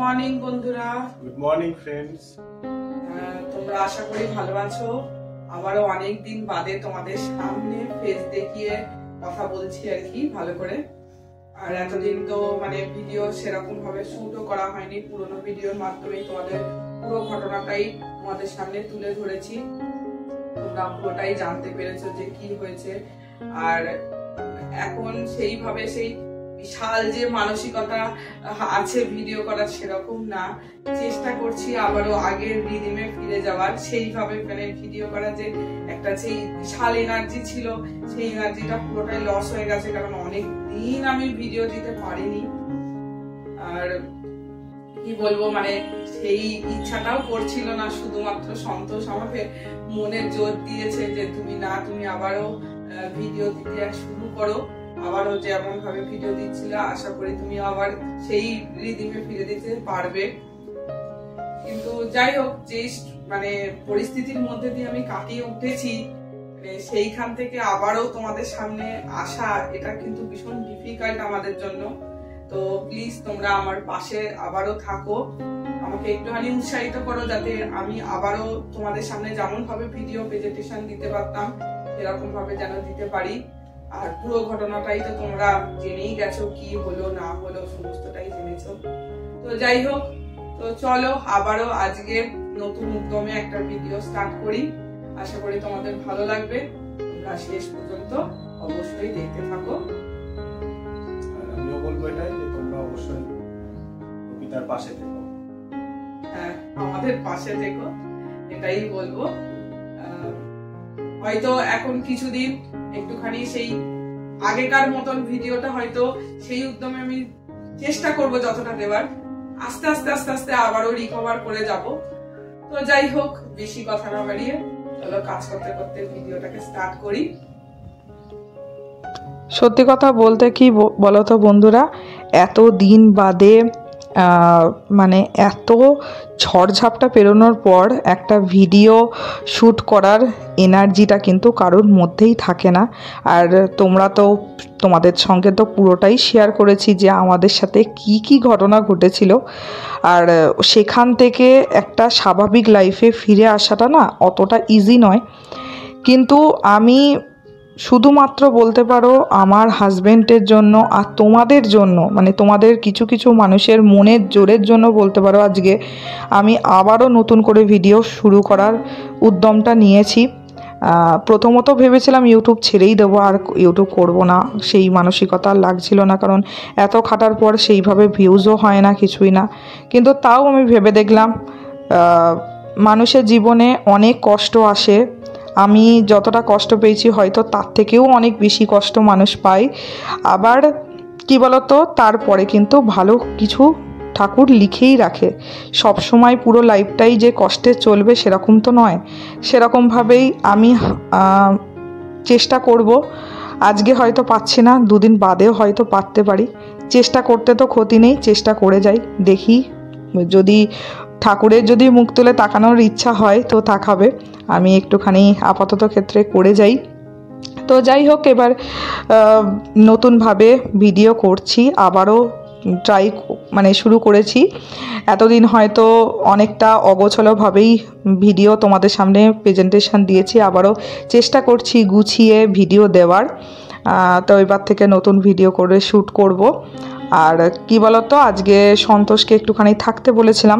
Morning বন্ধুরা। Good morning friends. তোমরা আশা করি ভালো আছো। আবারও অনেক দিন বাদে তোমাদের সামনে ফেস দেখিয়ে কথা বলছি আর কি ভালো করে। আর এতদিন তো ভিডিও সেরকম ভাবে শুটও করা হয়নি, পুরোনো ভিডিওর মাধ্যমে তোমাদের পুরো ঘটনাটাই তোমাদের সামনে তুলে ধরেছি। তোমরা পুরোটাই জানতে পেরেছো যে কি হয়েছে। আর এখন সেইভাবে সেই বিশাল যে মানসিকতা আছে ভিডিও করার সেরকম না, চেষ্টা করছি আবারও আগের রিদিমে ফিরে যাওয়ার। সেইভাবে ভিডিও করার যে একটা সেই বিশাল এনার্জি ছিল, সেই এনার্জিটা পুরোটাই লস হয়ে গেছে, কারণ অনেক দিন আমি ভিডিও দিতে পারিনি। আর কি বলবো, সেই ইচ্ছাটাও করছিল না। শুধুমাত্র সন্তোষ আমাকে মনে জোর দিয়েছে যে তুমি আবারও ভিডিও দিতে শুরু করো, আবারও যেমন ভাবে ভিডিও দিচ্ছিল আশা করি তুমি আবার সেই রিদিমে ফিরে দিতে পারবে। কিন্তু যাই হোক, যে পরিস্থিতির মধ্যে দিয়ে আমি কাটিয়ে উঠেছি, সেইখান থেকে আবারও তোমাদের সামনে আসা, এটা কিন্তু ভীষণ ডিফিকাল্ট আমাদের জন্য। তো প্লিজ তোমরা আমার পাশে আবারও থাকো, আমাকে একটুখানি উৎসাহিত করো, যাতে আমি আবারও তোমাদের সামনে যেমন ভাবে ভিডিও প্রেজেন্টেশন দিতে পারতাম সেরকম ভাবে যেন দিতে পারি। আর পুরো ঘটনাটাই তো তোমরা জেনেই গেছো, কি হলো না হলো সমস্তটাই জেনেছো। তো যাই হোক, তো চলো আবারও আজকে নতুন উদ্যমে একটা ভিডিও স্টার্ট করি। আশা করি তোমাদের ভালো লাগবে, তোমরা শেষ পর্যন্ত অবশ্যই দেখতে থাকো। আমিও বলবো এটাই যে তোমরা অবশ্যই কবিতার পাশে থেকো। হ্যাঁ, আমাদের পাশে থেকো, এটাই বলবো। হয়তো এখন কিছুদিন একটুখানি সেই আগেকার মতন ভিডিওটা হয়তো সেই উদ্যমে আমি চেষ্টা করব যতটা দেওয়ার। আস্তে আস্তে আস্তে আস্তে আবারও রিকভার করে যাব। তো যাই হোক, বেশি কথা না বাড়িয়ে চলো কাজ করতে করতে ভিডিওটাকে স্টার্ট করি। সত্যি কথা বলতে কি বলতো বন্ধুরা, এত দিন বাদে এত ঝড়ঝাপটা পেরোনোর পর একটা ভিডিও শ্যুট করার এনার্জিটা কিন্তু কারোর মধ্যেই থাকে না। আর তোমাদের সঙ্গে তো পুরোটাই শেয়ার করেছি যে আমাদের সাথে কি ঘটনা ঘটেছিল। আর সেখান থেকে একটা স্বাভাবিক লাইফে ফিরে আসাটা না অতটা ইজি নয়। কিন্তু আমি শুধুমাত্র বলতে পারো আমার হাজবেন্ডের জন্য আর তোমাদের জন্য, তোমাদের কিছু কিছু মানুষের মনের জোরের জন্য বলতে পারো আজকে আমি আবারও নতুন করে ভিডিও শুরু করার উদ্যমটা নিয়েছি। প্রথমত ভেবেছিলাম ইউটিউব ছেড়েই দেবো, আর ইউটিউব করব না, সেই মানসিকতা লাগছিল না, কারণ এত খাটার পর সেইভাবে ভিউজও হয় না, কিছুই না। কিন্তু তাও আমি ভেবে দেখলাম মানুষের জীবনে অনেক কষ্ট আসে, আমি যতটা কষ্ট পেয়েছি হয়তো তার থেকেও অনেক বেশি কষ্ট মানুষ পায়। আবার কি বলতো, তারপরে কিন্তু ভালো কিছু ঠাকুর লিখেই রাখে। সব সময় পুরো লাইফটাই যে কষ্টে চলবে সেরকম তো নয়। সেরকমভাবেই আমি চেষ্টা করব। আজকে হয়তো পাচ্ছি না, দুদিন বাদেও হয়তো পারতে পারি। চেষ্টা করতে তো ক্ষতি নেই, চেষ্টা করে যাই, দেখি যদি ঠাকুরের যদি মুখ তুলে তাকানোর ইচ্ছা হয় তো তাকাবে। আমি একটুখানি আপাতত ক্ষেত্রে করে যাই। তো যাই হোক, এবার নতুনভাবে ভিডিও করছি, আবারও ট্রাই শুরু করেছি। এতদিন হয়তো অনেকটা অগোছালোভাবেই ভিডিও তোমাদের সামনে প্রেজেন্টেশন দিয়েছি, আবারও চেষ্টা করছি গুছিয়ে ভিডিও দেওয়ার। তো এবার থেকে নতুন ভিডিও করে শ্যুট করব। আর কি বলতো, আজকে সন্তোষকে একটুখানি থাকতে বলেছিলাম।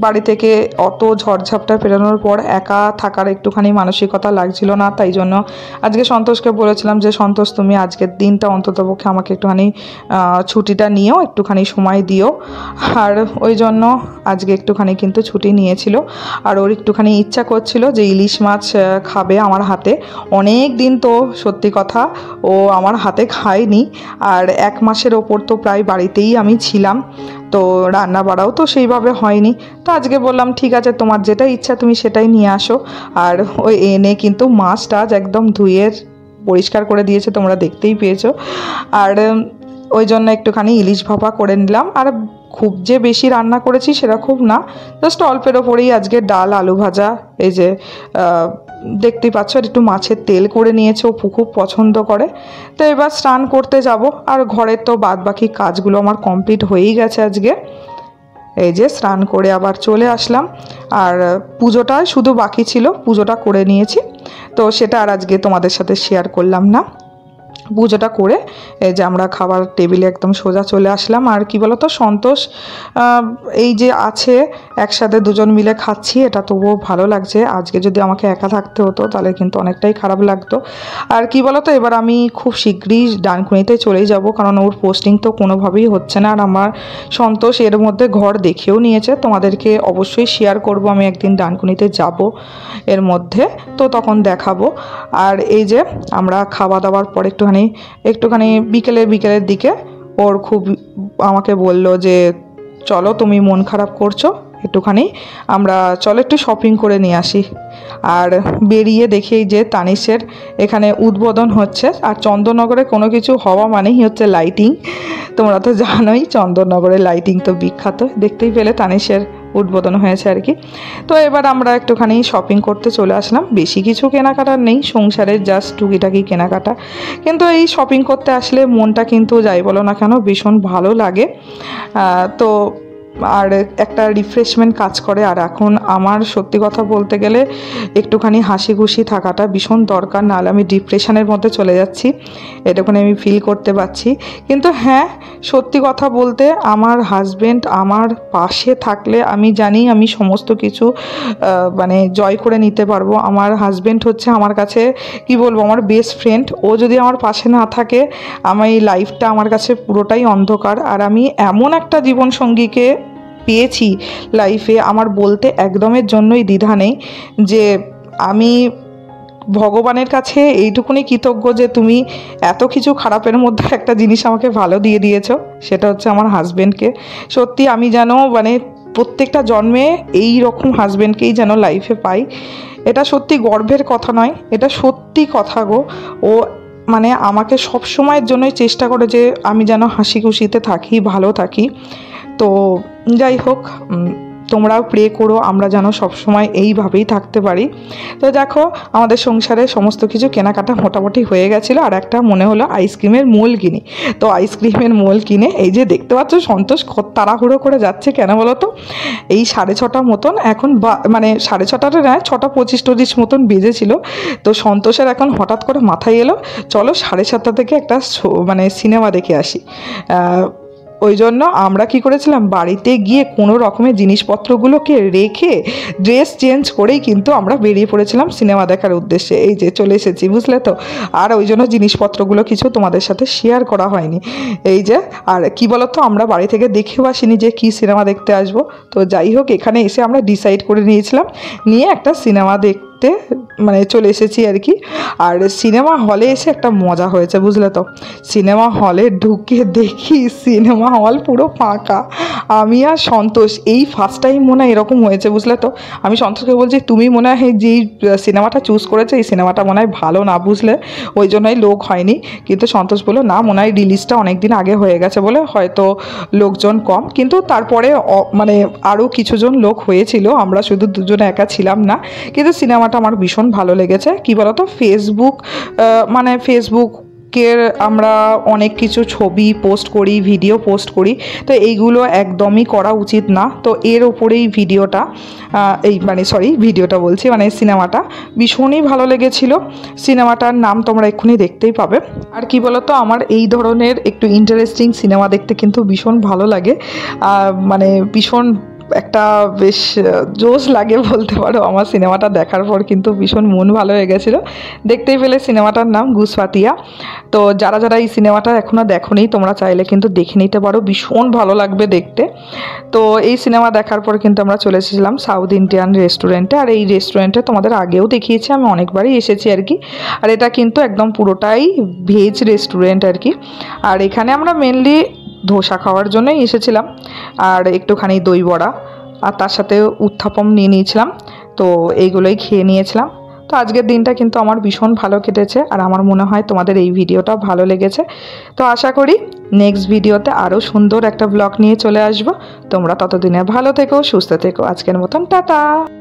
বাড়ি থেকে অত ঝড়ঝাপটা পেরোনোর পর একা থাকার একটুখানি মানসিকতা লাগছিল না, তাই জন্য আজকে সন্তোষকে বলেছিলাম যে সন্তোষ তুমি আজকের দিনটা অন্ততপক্ষে আমাকে একটুখানি ছুটিটা নিয়েও একটুখানি সময় দিও। আর ওই জন্য আজকে একটুখানি কিন্তু ছুটি নিয়েছিল। আর ওর একটুখানি ইচ্ছা করছিল যে ইলিশ মাছ খাবে আমার হাতে। অনেক দিন তো সত্যি কথা ও আমার হাতে খায়নি, আর 1 মাসের ওপর তো প্রায় বাড়িতেই আমি ছিলাম, তো রান্না বাড়াও তো সেইভাবে হয়নি। তো আজকে বললাম ঠিক আছে, তোমার যেটা ইচ্ছা তুমি সেটাই নিয়ে আসো। আর ওই এনে কিন্তু মাছটা একদম ধুয়ে পরিষ্কার করে দিয়েছে, তোমরা দেখতেই পেয়েছো। আর ওই জন্য একটুখানি ইলিশ ভাপা করে নিলাম। আর খুব যে বেশি রান্না করেছি সেরকম না, জাস্ট অল্পের ওপরেই আজকে ডাল আলু ভাজা, এই যে দেখতেই পাচ্ছ, আর একটু মাছের তেল করে নিয়েছে, ও খুব পছন্দ করে। তো এবার স্নান করতে যাব। আর ঘরের তো বাদ বাকি কাজগুলো আমার কমপ্লিট হয়েই গেছে আজকে। এই যে স্নান করে আবার চলে আসলাম। আর পুজোটা শুধু বাকি ছিল, পুজোটা করে নিয়েছি, তো সেটা আর আজকে তোমাদের সাথে শেয়ার করলাম না। পুজোটা করে এই যে আমরা খাবার টেবিলে একদম সোজা চলে আসলাম। আর কি বলতো, সন্তোষ এই যে আছে, একসাথে দুজন মিলে খাচ্ছি, এটা তবুও ভালো লাগছে। আজকে যদি আমাকে একা থাকতে হতো তাহলে কিন্তু অনেকটাই খারাপ লাগতো। আর কি বলতো, এবার আমি খুব শীঘ্রই ডানকুনিতে চলেই যাব, কারণ ওর পোস্টিং তো কোনোভাবেই হচ্ছে না। আর আমার সন্তোষ এর মধ্যে ঘর দেখেও নিয়েছে, তোমাদেরকে অবশ্যই শেয়ার করব আমি একদিন ডানকুনিতে যাব এর মধ্যে, তো তখন দেখাবো। আর এই যে আমরা খাওয়া দাওয়ার পর একটুখানি বিকেলের দিকে ওর খুব আমাকে বলল যে চলো, তুমি মন খারাপ করছো, একটুখানি আমরা চলো একটু শপিং করে নিয়ে আসি। আর বেরিয়ে দেখি যে তানিশের এখানে উদ্বোধন হচ্ছে। আর চন্দননগরে কোনো কিছু হওয়া মানেই হচ্ছে লাইটিং, তোমরা তো জানোই চন্দননগরের লাইটিং তো বিখ্যাত। দেখতেই পেলে তানিশের উদ্বোধন হয়েছে আর কি। তো এবার আমরা একটুখানি শপিং করতে চলে আসলাম। বেশি কিছু কেনাকাটার নেই, সংসারের জাস্ট টুকিটাকি কেনাকাটা, কিন্তু এই শপিং করতে আসলে মনটা কিন্তু যাই বলো না কেন ভীষণ ভালো লাগে। তো আর একটা রিফ্রেশমেন্ট কাজ করে। আর এখন আমার সত্যি কথা বলতে গেলে একটুখানি হাসি খুশি থাকাটা ভীষণ দরকার, নাহলে আমি ডিপ্রেশনের মধ্যে চলে যাচ্ছি, এটুখানি আমি ফিল করতে পারছি। কিন্তু হ্যাঁ, সত্যি কথা বলতে আমার হাজব্যান্ড আমার পাশে থাকলে আমি জানি আমি সমস্ত কিছু মানে জয় করে নিতে পারবো। আমার হাজব্যান্ড হচ্ছে আমার কাছে কি বলবো, আমার বেস্ট ফ্রেন্ড। ও যদি আমার পাশে না থাকে আমার এই লাইফটা আমার কাছে পুরোটাই অন্ধকার। আর আমি এমন একটা জীবনসঙ্গীকে পেয়েছি লাইফে, আমার বলতে একদমের জন্যই দ্বিধা নেই যে আমি ভগবানের কাছে এইটুকুনি কৃতজ্ঞ যে তুমি এত কিছু খারাপের মধ্যে একটা জিনিস আমাকে ভালো দিয়ে দিয়েছো, সেটা হচ্ছে আমার হাজব্যান্ডকে। সত্যি আমি যেন মানে প্রত্যেকটা জন্মে এই রকম হাজব্যান্ডকেই যেন লাইফে পাই। এটা সত্যি গর্বের কথা নয়, এটা সত্যি কথা গো। ও মানে আমাকে সব সময়ের জন্যই চেষ্টা করে যে আমি যেন হাসি খুশিতে থাকি, ভালো থাকি। তো যাই হোক, তোমরাও প্রে করো আমরা যেন সবসময় এইভাবেই থাকতে পারি। তো দেখো আমাদের সংসারে সমস্ত কিছু কেনাকাটা মোটামুটি হয়ে গেছিলো। আর একটা মনে হলো আইসক্রিমের মোল কিনি, তো আইসক্রিমের মোল কিনে এই যে দেখতে পাচ্ছ সন্তোষ কত তাড়াহুড়ো করে যাচ্ছে, কেন বলো তো, এই 6:30 মতন এখন, মানে 6:30 নয় 6:25 মতন বেজেছিল। তো সন্তোষের এখন হঠাৎ করে মাথায় এলো চলো 7:30 থেকে একটা মানে সিনেমা দেখে আসি। ওই জন্য আমরা কি করেছিলাম, বাড়িতে গিয়ে কোনো রকমের জিনিসপত্রগুলোকে রেখে ড্রেস চেঞ্জ করেই কিন্তু আমরা বেরিয়ে পড়েছিলাম সিনেমা দেখার উদ্দেশ্যে। এই যে চলে এসেছি, বুঝলে তো। আর ওই জন্য জিনিসপত্রগুলো কিছু তোমাদের সাথে শেয়ার করা হয়নি। এই যে আর কি বলতো, আমরা বাড়ি থেকে দেখেও আসিনি যে কী সিনেমা দেখতে আসবো। তো যাই হোক, এখানে এসে আমরা ডিসাইড করে নিয়েছিলাম, নিয়ে একটা সিনেমা দেখতে মানে চলে এসেছি আর কি। আর সিনেমা হলে এসে একটা মজা হয়েছে, বুঝলে তো। সিনেমা হলে ঢুকে দেখি সিনেমা হল পুরো ফাঁকা। আমি আর সন্তোষ এই ফার্স্ট টাইম মনে হয় এরকম হয়েছে, বুঝলে তো। আমি সন্তোষকে বলছি তুমি মনে হয় যেই সিনেমাটা চুজ করেছে এই সিনেমাটা মনে হয় ভালো না, বুঝলে, ওই জন্যই লোক হয়নি। কিন্তু সন্তোষ বললো না, মনে হয় রিলিজটা অনেক দিন আগে হয়ে গেছে বলে হয়তো লোকজন কম। কিন্তু তারপরে মানে আরও কিছুজন লোক হয়েছিল, আমরা শুধু দুজনে একা ছিলাম না। কিন্তু সিনেমাটা আমার ভীষণ ভালো লেগেছে। কি বলতো, মানে ফেসবুকের আমরা অনেক কিছু ছবি পোস্ট করি, ভিডিও পোস্ট করি, তো এইগুলো একদমই করা উচিত না। তো এর ওপরেই ভিডিওটা বলছি, মানে সিনেমাটা ভীষণই ভালো লেগেছিল। সিনেমাটার নাম তোমরা এক্ষুনি দেখতেই পাবে। আর কি বলতো, আমার এই ধরনের একটু ইন্টারেস্টিং সিনেমা দেখতে কিন্তু ভীষণ ভালো লাগে, মানে ভীষণ একটা বেশ জোশ লাগে বলতে পারো। আমার সিনেমাটা দেখার পর কিন্তু ভীষণ মন ভালো হয়ে গেছিলো। দেখতেই পেলে সিনেমাটার নাম গুসপাতিয়া। তো যারা যারা এই সিনেমাটা এখনও দেখোনি তোমরা চাইলে কিন্তু দেখে নিতে পারো, ভীষণ ভালো লাগবে দেখতে। তো এই সিনেমা দেখার পর কিন্তু আমরা চলে এসেছিলাম সাউথ ইন্ডিয়ান রেস্টুরেন্টে। আর এই রেস্টুরেন্টে তোমাদের আগেও দেখিয়েছি, আমি অনেকবারই এসেছি আর কি। আর এটা কিন্তু একদম পুরোটাই ভেজ রেস্টুরেন্ট আর কি। আর এখানে আমরা মেনলি ধোসা খাওয়ার জন্যই এসেছিলাম, আর একটুখানি দই বড়া, আর তার সাথে উত্থাপম নিয়ে নিয়েছিলাম। তো এইগুলোই খেয়ে নিয়েছিলাম। তো আজকের দিনটা কিন্তু আমার ভীষণ ভালো কেটেছে, আর আমার মনে হয় তোমাদের এই ভিডিওটা ভালো লেগেছে। তো আশা করি নেক্সট ভিডিওতে আরও সুন্দর একটা ব্লগ নিয়ে চলে আসবো। তোমরা ততদিনে ভালো থেকো, সুস্থ থেকো। আজকের মতন টাটা।